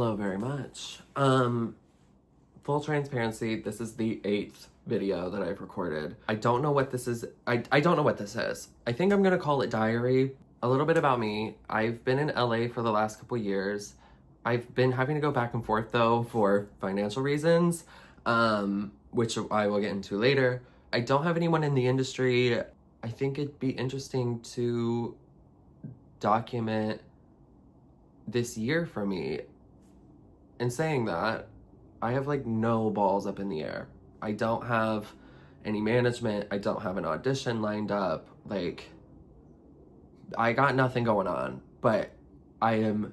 Hello very much. Full transparency, this is the 8th video that I've recorded. I don't know what this is. I don't know what this is. I think I'm gonna call it diary. A little bit about me. I've been in LA for the last couple years. I've been having to go back and forth though for financial reasons, which I will get into later. I don't have anyone in the industry. I think it'd be interesting to document this year for me. In saying that, I have like no balls up in the air. I don't have any management. I don't have an audition lined up. Like, I got nothing going on, but I am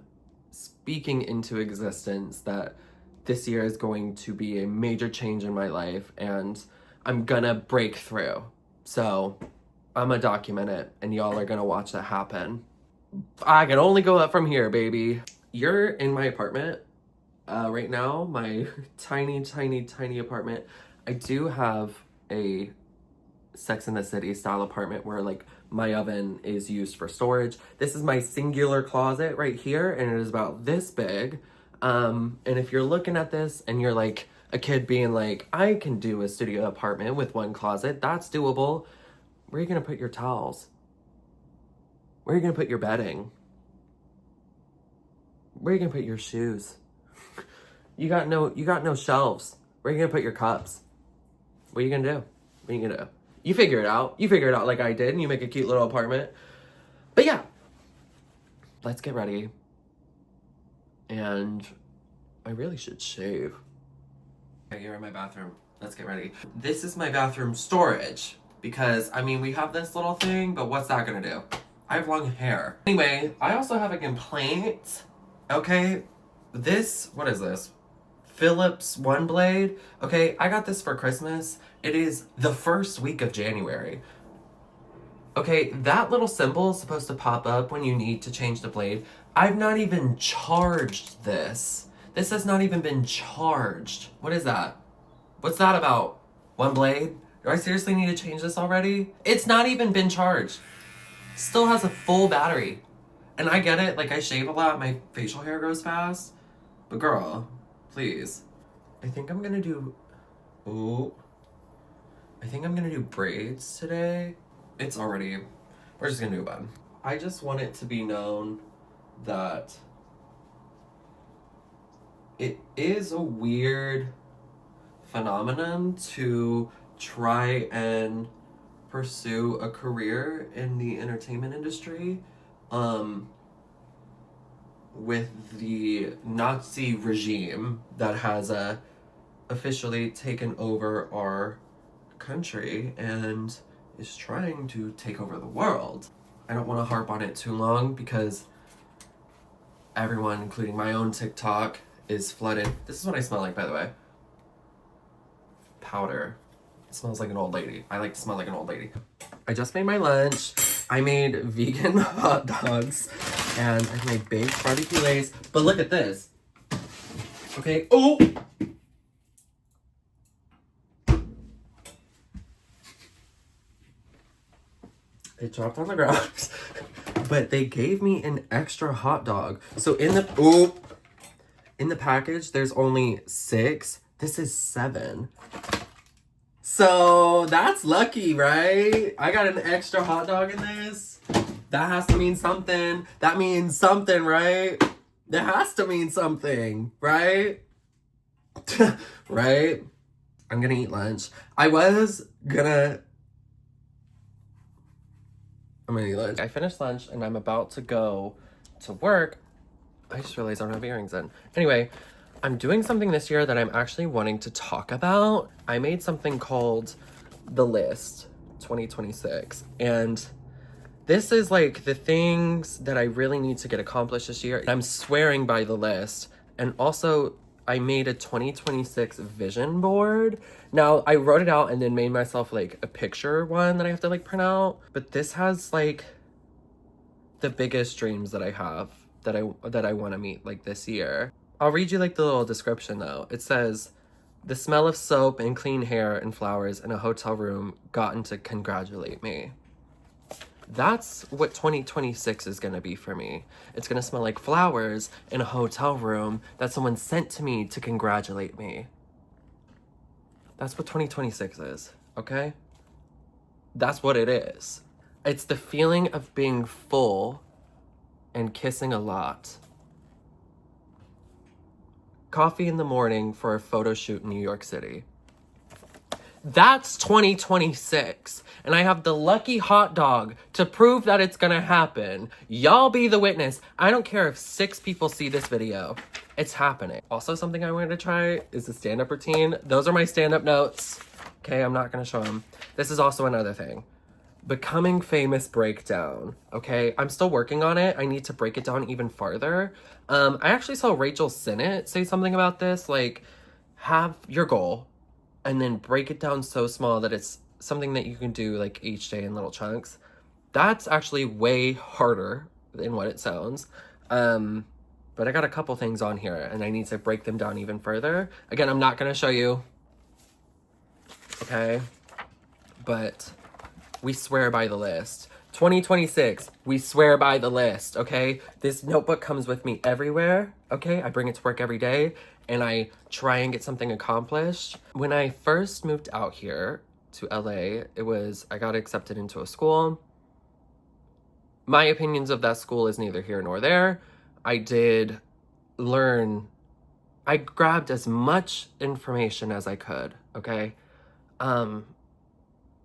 speaking into existence that this year is going to be a major change in my life and I'm gonna break through. So I'm gonna document it and y'all are gonna watch that happen. I can only go up from here, baby. You're in my apartment right now, my tiny apartment. I do have a Sex and the City style apartment where like my oven is used for storage. This is my singular closet right here and it is about this big. And if you're looking at this and you're like a kid being like, I can do a studio apartment with one closet, that's doable. Where are you gonna put your towels? Where are you gonna put your bedding? Where are you gonna put your shoes? You got no shelves. Where are you gonna put your cups? What are you gonna do? What are you gonna do? You figure it out. You figure it out like I did and you make a cute little apartment. But yeah, let's get ready. And I really should shave. Okay, you're in my bathroom. Let's get ready. This is my bathroom storage because, I mean, we have this little thing, but what's that gonna do? I have long hair. Anyway, I also have a complaint. Okay, what is this? Philips One Blade. Okay, I got this for Christmas. It is the first week of January. Okay, that little symbol is supposed to pop up when you need to change the blade. I've not even charged this. This has not even been charged. What is that? What's that about? One blade? Do I seriously need to change this already? It's not even been charged. Still has a full battery. And I get it, like I shave a lot, my facial hair grows fast. But girl, please. I think I'm gonna do braids today. We're just gonna do a bun. I just want it to be known that it is a weird phenomenon to try and pursue a career in the entertainment industry with the Nazi regime that has officially taken over our country and is trying to take over the world. I don't want to harp on it too long because everyone, including my own TikTok, is flooded. This is what I smell like, by the way. Powder. It smells like an old lady. I like to smell like an old lady. I just made my lunch. I made vegan hot dogs and I made baked barbecue lace. But look at this. Okay. Oh! It dropped on the ground. But they gave me an extra hot dog. So in the package, there's only 6. This is 7. So that's lucky, right? I got an extra hot dog in this. That has to mean something. That means something, right? That has to mean something, right? Right? I'm gonna eat lunch. I'm gonna eat lunch. I finished lunch and I'm about to go to work. I just realized I don't have earrings in. Anyway, I'm doing something this year that I'm actually wanting to talk about. I made something called The List 2026. And this is like the things that I really need to get accomplished this year. I'm swearing by the list. And also, I made a 2026 vision board. Now, I wrote it out and then made myself like a picture one that I have to like print out. But this has like the biggest dreams that I have that I want to meet like this year. I'll read you like the little description though. It says, the smell of soap and clean hair and flowers in a hotel room gotten to congratulate me. That's what 2026 is gonna be for me. It's gonna smell like flowers in a hotel room that someone sent to me to congratulate me. That's what 2026 is, okay? That's what it is. It's the feeling of being full and kissing a lot. Coffee in the morning for a photo shoot in New York City. That's 2026. And I have the lucky hot dog to prove that it's gonna happen. Y'all be the witness. I don't care if 6 people see this video. It's happening. Also, something I wanted to try is the stand-up routine. Those are my stand-up notes. Okay, I'm not gonna show them. This is also another thing. Becoming famous breakdown. Okay, I'm still working on it. I need to break it down even farther. I actually saw Rachel Sennett say something about this. Like, have your goal and then break it down so small that it's something that you can do like each day in little chunks. That's actually way harder than what it sounds. But I got a couple things on here and I need to break them down even further. Again, I'm not gonna show you, okay? But we swear by the list. 2026, we swear by the list, okay? This notebook comes with me everywhere, okay? I bring it to work every day and I try and get something accomplished. When I first moved out here to LA, I got accepted into a school. My opinions of that school is neither here nor there. I grabbed as much information as I could, okay?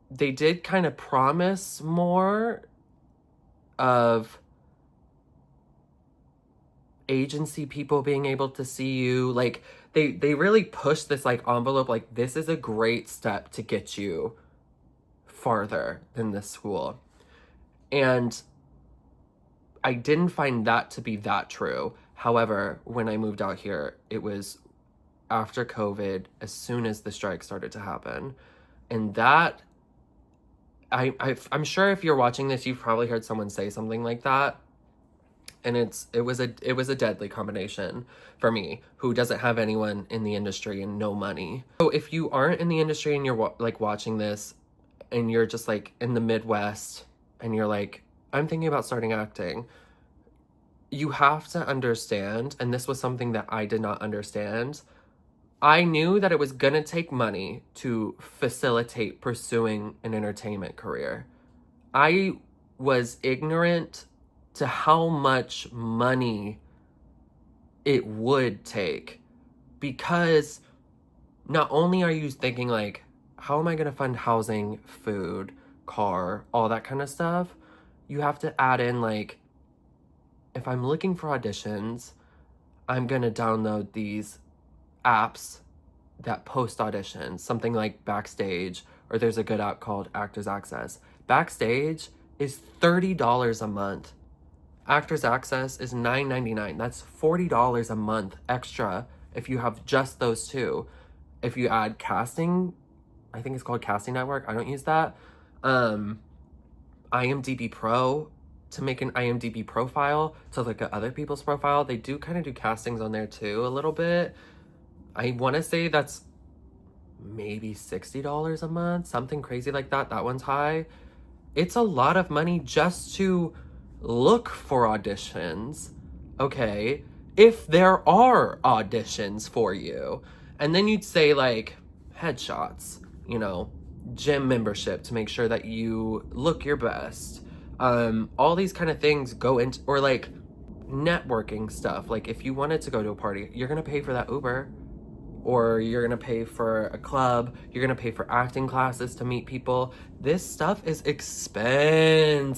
They did kind of promise more of agency people being able to see you. Like, they really pushed this, like, envelope, like, this is a great step to get you farther than this school. And I didn't find that to be that true. However, when I moved out here, it was after COVID, as soon as the strike started to happen. And that, I'm sure if you're watching this, you've probably heard someone say something like that. And it was a deadly combination for me, who doesn't have anyone in the industry and no money. So if you aren't in the industry and you're like watching this and you're just like in the Midwest and you're like, I'm thinking about starting acting, you have to understand, and this was something that I did not understand. I knew that it was gonna take money to facilitate pursuing an entertainment career. I was ignorant to how much money it would take, because not only are you thinking like, how am I gonna fund housing, food, car, all that kind of stuff, you have to add in like, if I'm looking for auditions, I'm gonna download these apps that post auditions, something like Backstage, or there's a good app called Actors Access. Backstage is $30 a month. Actors Access is $9.99. That's $40 a month extra if you have just those two. If you add casting, I think it's called Casting Network. I don't use that. IMDb Pro, to make an IMDb profile, to look at other people's profile. They do kind of do castings on there too, a little bit. I want to say that's maybe $60 a month, something crazy like that. That one's high. It's a lot of money just to look for auditions, okay? If there are auditions for you. And then you'd say like headshots, you know, gym membership to make sure that you look your best. All these kind of things go into, or like networking stuff. Like if you wanted to go to a party, you're gonna pay for that Uber, or you're gonna pay for a club, you're gonna pay for acting classes to meet people. This stuff is expensive.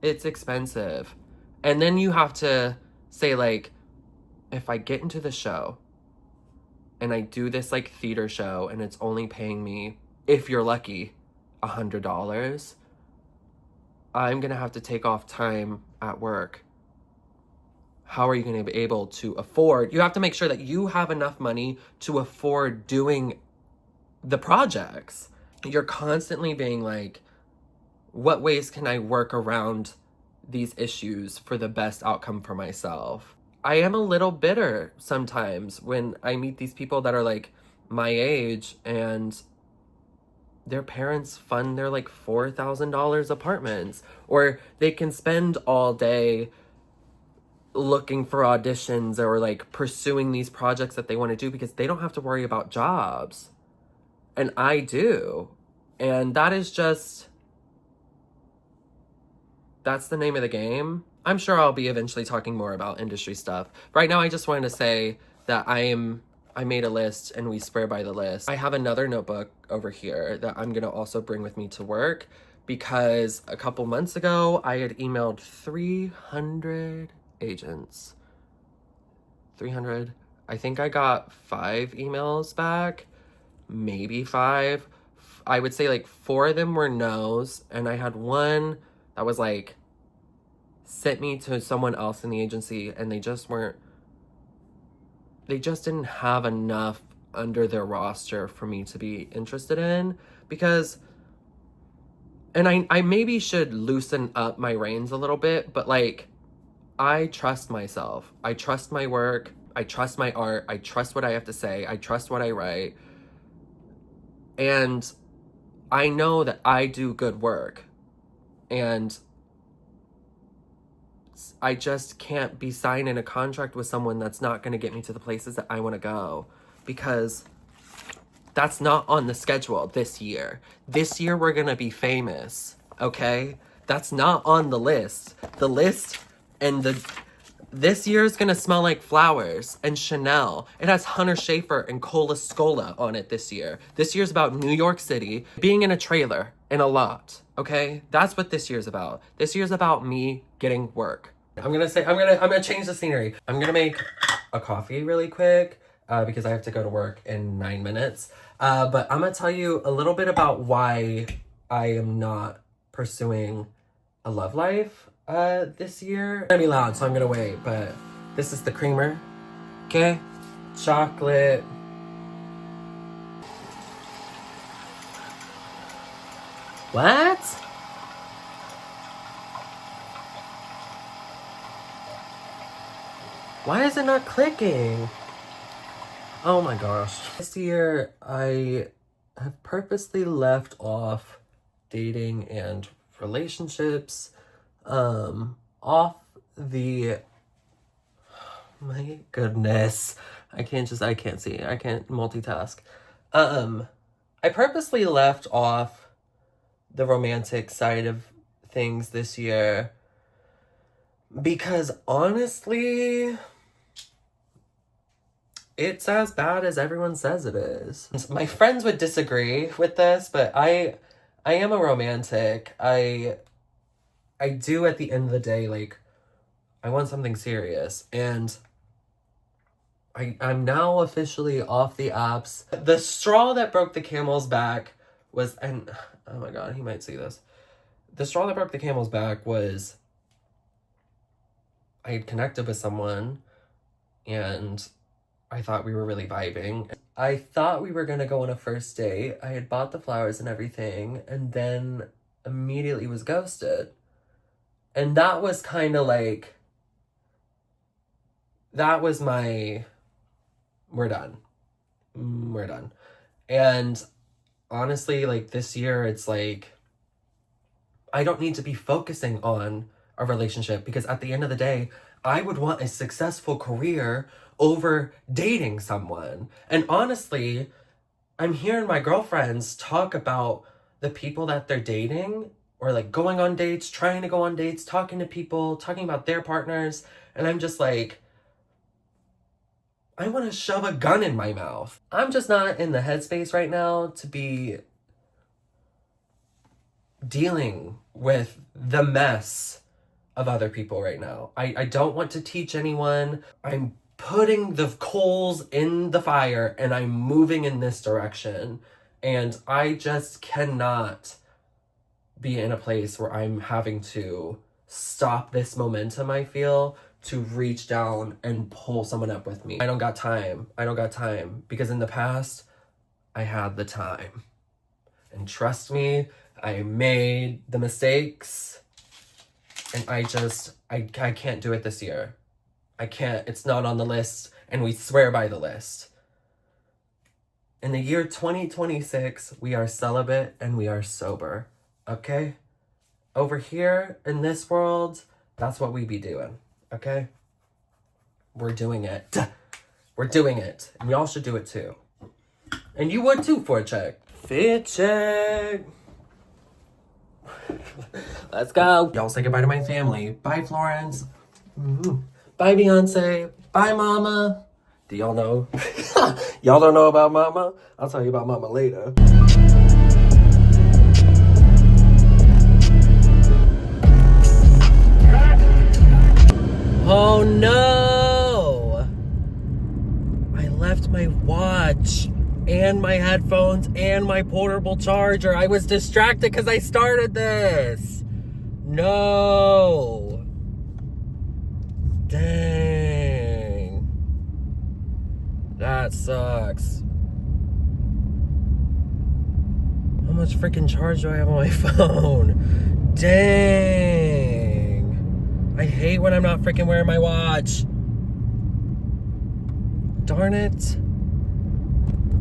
It's expensive. And then you have to say like, if I get into the show and I do this like theater show and it's only paying me, if you're lucky, $100, I'm gonna have to take off time at work. How are you gonna be able to afford? You have to make sure that you have enough money to afford doing the projects. You're constantly being like, what ways can I work around these issues for the best outcome for myself? I am a little bitter sometimes when I meet these people that are like my age and their parents fund their like $4,000 apartments, or they can spend all day looking for auditions or like pursuing these projects that they want to do because they don't have to worry about jobs. And I do. And that is just, that's the name of the game. I'm sure I'll be eventually talking more about industry stuff. Right now, I just wanted to say that I made a list and we swear by the list. I have another notebook over here that I'm gonna also bring with me to work because a couple months ago, I had emailed 300 agents. 300. I think I got 5 emails back, maybe 5. I would say like 4 of them were no's, and I had one that was like, sent me to someone else in the agency, and they just didn't have enough under their roster for me to be interested in, because, and I maybe should loosen up my reins a little bit, but like, I trust myself. I trust my work. I trust my art. I trust what I have to say. I trust what I write. And I know that I do good work. And I just can't be signing a contract with someone that's not going to get me to the places that I want to go, because that's not on the schedule this year. This year we're going to be famous, okay? That's not on the list. The list and this year is going to smell like flowers and Chanel. It has Hunter Schafer and Cola Scola on it this year. This year's about New York City, being in a trailer in a lot, okay? That's what this year's about. This year's about me getting work. I'm gonna change the scenery. I'm gonna make a coffee really quick because I have to go to work in 9 minutes. But I'm gonna tell you a little bit about why I am not pursuing a love life this year. It's gonna be loud, so I'm gonna wait, but this is the creamer, okay? Chocolate. What? Why is it not clicking? Oh my gosh. This year, I have purposely left off dating and relationships, off the, my goodness. I can't see. I can't multitask. I purposely left off the romantic side of things this year because honestly, it's as bad as everyone says it is. My friends would disagree with this, but I am a romantic. I do at the end of the day, like, I want something serious, and I'm now officially off the apps. The straw that broke the camel's back was, and oh my god, he might see this. The straw that broke the camel's back was I had connected with someone, and I thought we were really vibing. I thought we were gonna go on a first date. I had bought the flowers and everything, and then immediately was ghosted. And that was kind of like, that was my, we're done. We're done. And honestly, like, this year, it's like, I don't need to be focusing on a relationship, because at the end of the day, I would want a successful career over dating someone. And honestly, I'm hearing my girlfriends talk about the people that they're dating, or like going on dates, trying to go on dates, talking to people, talking about their partners. And I'm just like, I want to shove a gun in my mouth. I'm just not in the headspace right now to be dealing with the mess of other people right now. I don't want to teach anyone. I'm putting the coals in the fire and I'm moving in this direction. And I just cannot be in a place where I'm having to stop this momentum I feel to reach down and pull someone up with me. I don't got time. Because in the past, I had the time. And trust me, I made the mistakes. And I can't do it this year. I can't. It's not on the list. And we swear by the list. In the year 2026, we are celibate and we are sober. Okay? Over here in this world, that's what we be doing. Okay? We're doing it. We're doing it. And y'all should do it too. And you would too for a check. Fit check. Let's go. Y'all say goodbye to my family. Bye, Florence. Bye, Beyonce. Bye, Mama. Do y'all know? Y'all don't know about Mama? I'll tell you about Mama later. Oh no! I left my watch and my headphones and my portable charger. I was distracted because I started this. No. Dang. That sucks. How much freaking charge do I have on my phone? Dang. I hate when I'm not freaking wearing my watch. Darn it.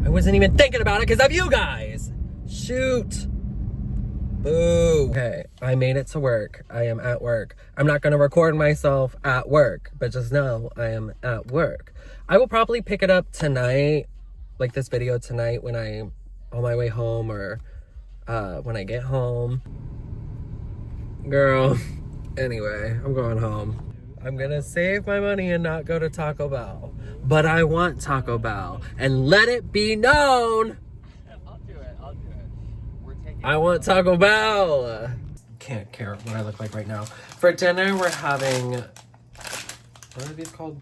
I wasn't even thinking about it because of you guys. Shoot. Boo. Okay, I made it to work. I am at work. I'm not going to record myself at work, but just know I am at work. I will probably pick it up tonight, like this video tonight when I'm on my way home or when I get home. Girl, anyway, I'm going home. I'm gonna save my money and not go to Taco Bell. But I want Taco Bell. And let it be known. I'll do it. I want Taco Bell. Can't care what I look like right now. For dinner, we're having, what are these called?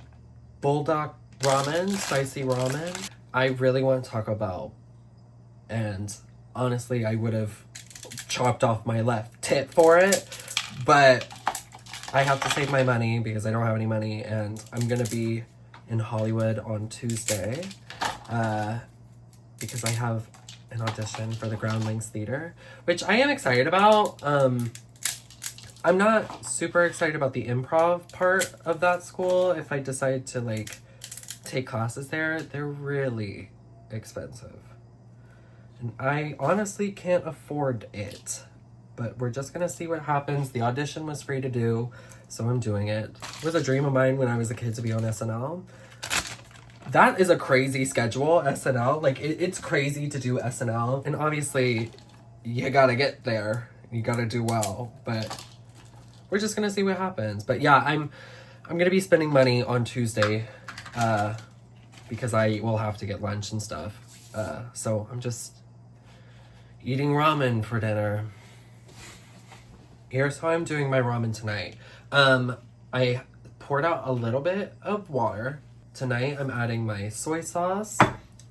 Bulldog ramen, spicy ramen. I really want Taco Bell. And honestly, I would have chopped off my left tit for it. But I have to save my money because I don't have any money, and I'm gonna be in Hollywood on Tuesday because I have an audition for the Groundlings Theater, which I am excited about. I'm not super excited about the improv part of that school. If I decide to like take classes there, they're really expensive. And I honestly can't afford it. But we're just gonna see what happens. The audition was free to do, so I'm doing it. It was a dream of mine when I was a kid to be on SNL. That is a crazy schedule, SNL. Like, it's crazy to do SNL. And obviously, you gotta get there. You gotta do well. But we're just gonna see what happens. But yeah, I'm gonna be spending money on Tuesday because I will have to get lunch and stuff. So I'm just eating ramen for dinner. Here's how I'm doing my ramen tonight. I poured out a little bit of water. Tonight I'm adding my soy sauce.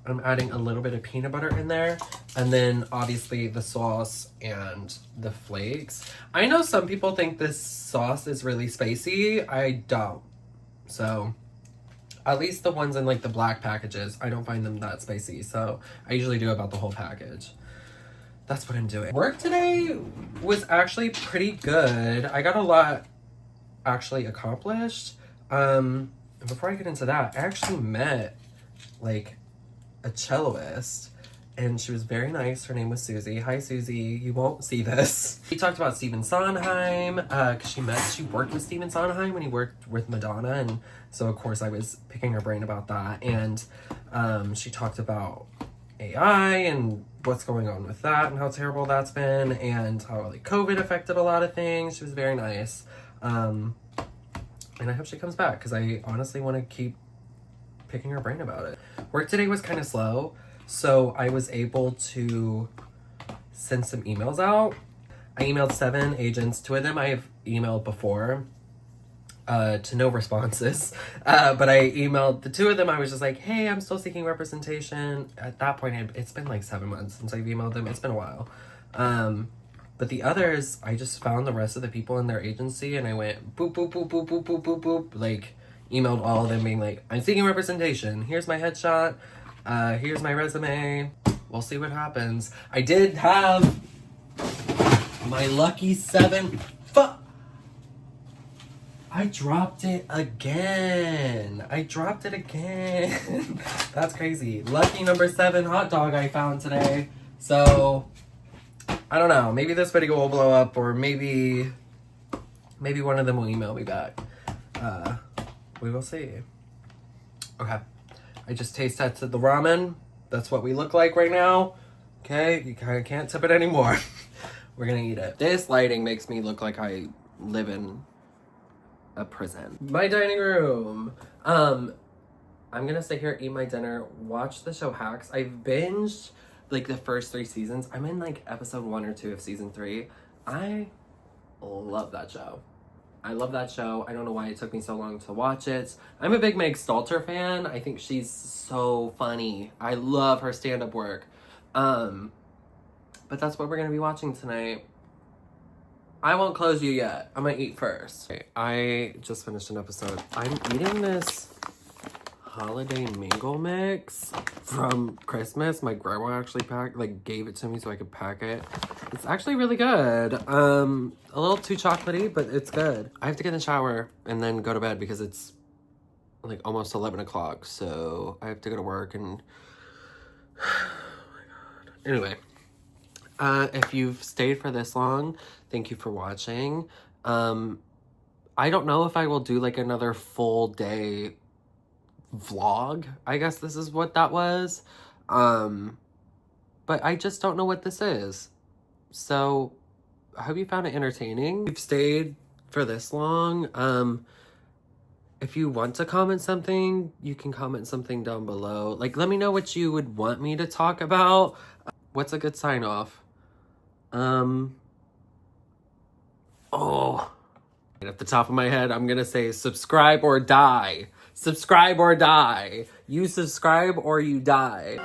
I'm adding a little bit of peanut butter in there. And then obviously the sauce and the flakes. I know some people think this sauce is really spicy. I don't. So at least the ones in like the black packages, I don't find them that spicy. So I usually do about the whole package. That's what I'm doing. Work today was actually pretty good. I got a lot actually accomplished. And before I get into that, I actually met like a celloist and she was very nice. Her name was Susie. Hi, Susie. You won't see this. We talked about Stephen Sondheim because she worked with Stephen Sondheim when he worked with Madonna. And so of course I was picking her brain about that. And she talked about AI and what's going on with that and how terrible that's been and how like COVID affected a lot of things. She was very nice. And I hope she comes back because I honestly want to keep picking her brain about it. Work today was kind of slow, so I was able to send some emails out. I emailed 7 agents. 2 of them I've emailed before. To no responses. But I emailed the 2 of them. I was just like, hey, I'm still seeking representation. At that point, it's been like 7 months since I've emailed them. It's been a while. But the others, I just found the rest of the people in their agency and I went boop, boop, boop, boop, boop, boop, boop, boop. Like, emailed all of them being like, I'm seeking representation. Here's my headshot. Here's my resume. We'll see what happens. I did have my lucky 7 I dropped it again. That's crazy. Lucky number 7 hot dog I found today. So, I don't know. Maybe this video will blow up, or maybe one of them will email me back. We will see. Okay. I just taste tested the ramen. That's what we look like right now. Okay, you kind of can't tip it anymore. We're gonna eat it. This lighting makes me look like I live in a prison. My dining room. I'm gonna sit here, eat my dinner, watch the show Hacks. I've binged like the first 3 seasons. I'm in like episode 1 or 2 of season 3. I love that show. I love that show. I don't know why it took me so long to watch it. I'm a big Meg Stalter fan. I think she's so funny. I love her stand-up work. But that's what we're gonna be watching tonight. I won't close you yet. I'm gonna eat first. Okay, I just finished an episode. I'm eating this holiday mingle mix from Christmas. My grandma actually gave it to me so I could pack it. It's actually really good. A little too chocolatey, but it's good. I have to get in the shower and then go to bed because it's like almost 11 o'clock. So I have to go to work and oh my God. Anyway, if you've stayed for this long, thank you for watching. I don't know if I will do like another full day vlog. I guess this is what that was. But I just don't know what this is. So I hope you found it entertaining. If you've stayed for this long, if you want to comment something, you can comment something down below. Like, let me know what you would want me to talk about. What's a good sign off? At the top of my head, I'm gonna say subscribe or die. Subscribe or die. You subscribe or you die.